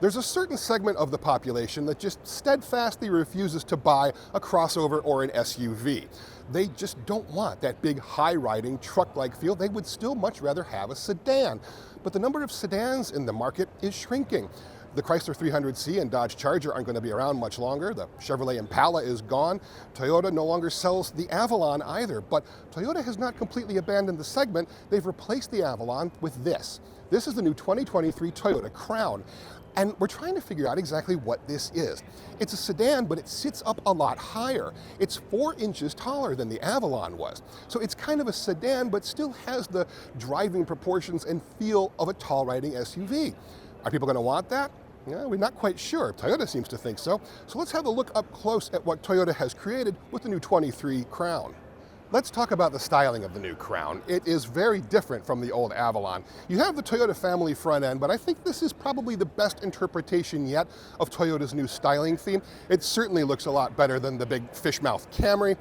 There's a certain segment of the population that just steadfastly refuses to buy a crossover or an SUV. They just don't want that big high-riding truck-like feel. They would still much rather have a sedan. But the number of sedans in the market is shrinking. The Chrysler 300C and Dodge Charger aren't going to be around much longer. The Chevrolet Impala is gone. Toyota no longer sells the Avalon either. But Toyota has not completely abandoned the segment. They've replaced the Avalon with this. This is the new 2023 Toyota Crown. And we're trying to figure out exactly what this is. It's a sedan, but it sits up a lot higher. It's 4 inches taller than the Avalon was. So it's kind of a sedan, but still has the driving proportions and feel of a tall-riding SUV. Are people going to want that? Yeah, we're not quite sure. Toyota seems to think so. So let's have a look up close at what Toyota has created with the new 23 Crown. Let's talk about the styling of the new Crown. It is very different from the old Avalon. You have the Toyota family front end, but I think this is probably the best interpretation yet of Toyota's new styling theme. It certainly looks a lot better than the big fish-mouth Camry.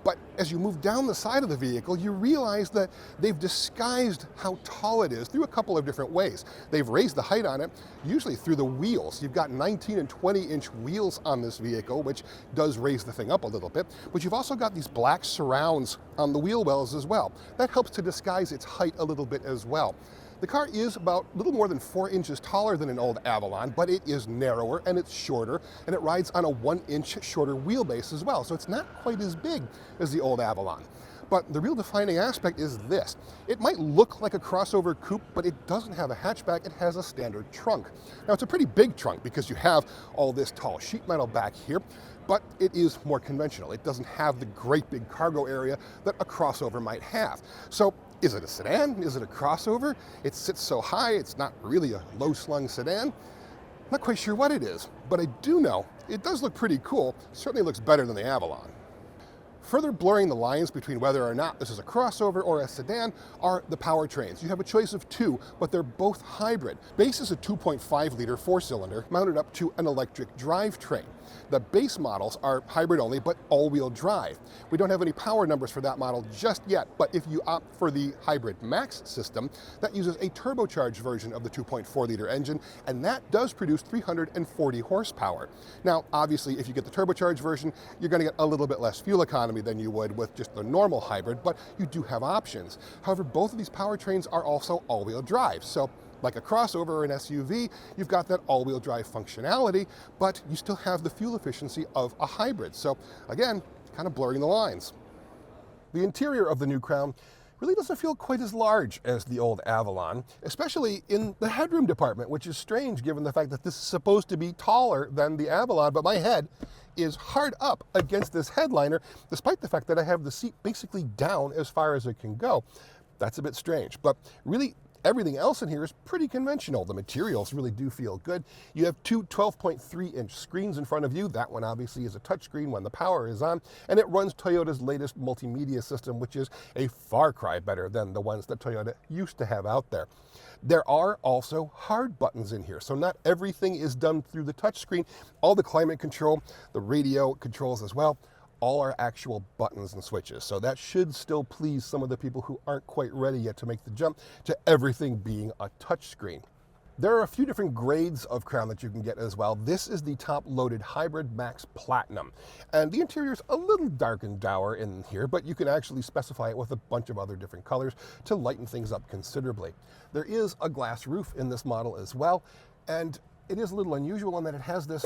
But as you move down the side of the vehicle, you realize that they've disguised how tall it is through a couple of different ways. They've raised the height on it, usually through the wheels. You've got 19 and 20-inch wheels on this vehicle, which does raise the thing up a little bit. But you've also got these black surrounds on the wheel wells as well. That helps to disguise its height a little bit as well. The car is about a little more than 4 inches taller than an old Avalon, but it is narrower and it's shorter, and it rides on a 1-inch shorter wheelbase as well, so it's not quite as big as the old Avalon. But the real defining aspect is this. It might look like a crossover coupe, but it doesn't have a hatchback, it has a standard trunk. Now it's a pretty big trunk because you have all this tall sheet metal back here, but it is more conventional. It doesn't have the great big cargo area that a crossover might have. So is it a sedan? Is it a crossover? It sits so high, it's not really a low-slung sedan. Not quite sure what it is, but I do know it does look pretty cool. Certainly looks better than the Avalon. Further blurring the lines between whether or not this is a crossover or a sedan are the powertrains. You have a choice of two, but they're both hybrid. Base is a 2.5-liter four-cylinder mounted up to an electric drivetrain. The base models are hybrid only, but all-wheel drive. We don't have any power numbers for that model just yet, but if you opt for the Hybrid Max system, that uses a turbocharged version of the 2.4-liter engine, and that does produce 340 horsepower. Now, obviously, if you get the turbocharged version, you're going to get a little bit less fuel economy than you would with just the normal hybrid, but you do have options. However, both of these powertrains are also all-wheel drive, so like a crossover or an SUV, you've got that all-wheel drive functionality, but you still have the fuel efficiency of a hybrid. So again, kind of blurring the lines. The interior of the new Crown really doesn't feel quite as large as the old Avalon, especially in the headroom department, which is strange given the fact that this is supposed to be taller than the Avalon, but my head is hard up against this headliner, despite the fact that I have the seat basically down as far as it can go. That's a bit strange, but really everything else in here is pretty conventional. The materials really do feel good. You have two 12.3-inch screens in front of you. That one obviously is a touchscreen when the power is on, and it runs Toyota's latest multimedia system, which is a far cry better than the ones that Toyota used to have out there. There are also hard buttons in here, so not everything is done through the touchscreen. All the climate control, the radio controls as well, all are actual buttons and switches. So that should still please some of the people who aren't quite ready yet to make the jump to everything being a touchscreen. There are a few different grades of Crown that you can get as well. This is the top-loaded Hybrid Max Platinum. And the interior is a little dark and dour in here, but you can actually specify it with a bunch of other different colors to lighten things up considerably. There is a glass roof in this model as well, and it is a little unusual in that it has this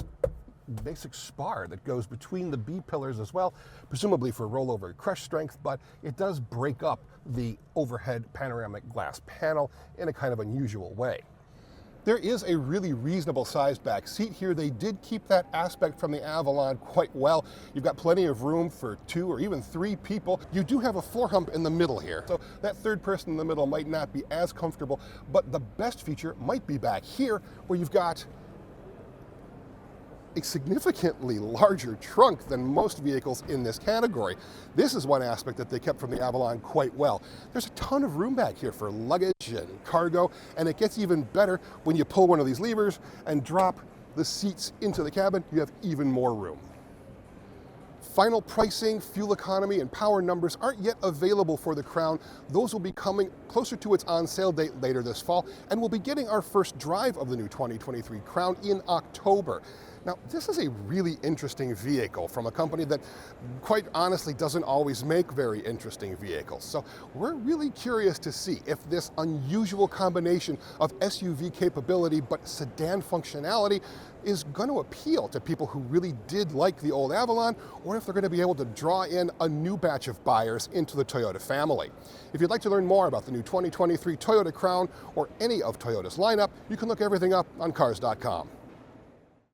basic spar that goes between the B-pillars as well, presumably for rollover crush strength, but it does break up the overhead panoramic glass panel in a kind of unusual way. There is a really reasonable sized back seat here. They did keep that aspect from the Avalon quite well. You've got plenty of room for 2 or even 3 people. You do have a floor hump in the middle here, so that third person in the middle might not be as comfortable, but the best feature might be back here where you've got a significantly larger trunk than most vehicles in this category. This is one aspect that they kept from the Avalon quite well. There's a ton of room back here for luggage and cargo, and it gets even better when you pull one of these levers and drop the seats into the cabin. You have even more room. Final pricing, fuel economy, and power numbers aren't yet available for the Crown. Those will be coming closer to its on-sale date later this fall, and we'll be getting our first drive of the new 2023 Crown in October. Now, this is a really interesting vehicle from a company that, quite honestly, doesn't always make very interesting vehicles. So we're really curious to see if this unusual combination of SUV capability but sedan functionality is going to appeal to people who really did like the old Avalon, or if they're going to be able to draw in a new batch of buyers into the Toyota family. If you'd like to learn more about the new 2023 Toyota Crown or any of Toyota's lineup, you can look everything up on Cars.com.